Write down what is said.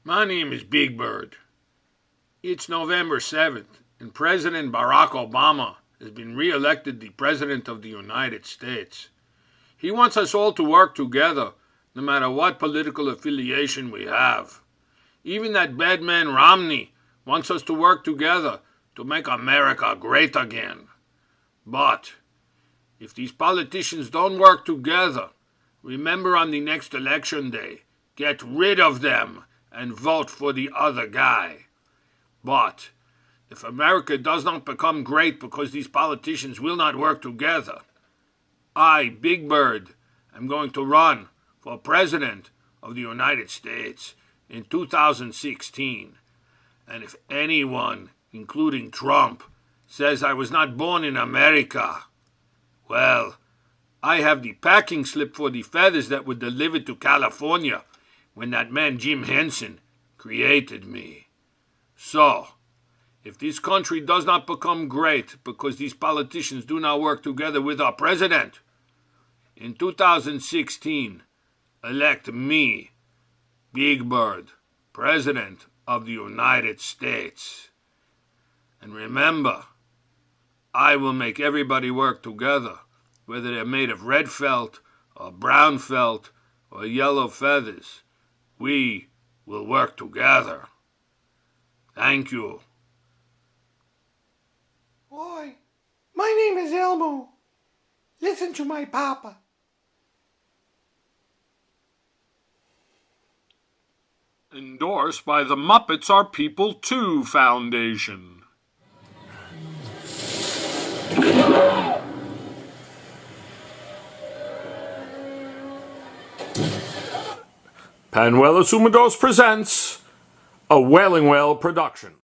My name is Big Bird. It's November 7th, and President Barack Obama has been re-elected the President of the United States. He wants us all to work together, no matter what political affiliation we have. Even that bad man Romney wants us to work together to make America great again. But if these politicians don't work together, remember on the next election day, get rid of them and vote for the other guy. But if America does not become great because these politicians will not work together, I, Big Bird, am going to run for President of the United States in 2016. And if anyone, including Trump, says I was not born in America, well, I have the packing slip for the feathers that were delivered to California when that man Jim Henson created me. So, if this country does not become great because these politicians do not work together with our president, in 2016, elect me, Big Bird, President of the United States. And remember, I will make everybody work together, whether they're made of red felt, or brown felt, or yellow feathers. We will work together. Thank you. Boy, my name is Elmo. Listen to my papa. Endorsed by the Muppets Are People Too Foundation. Panuel Asumados presents a Wailing Whale production.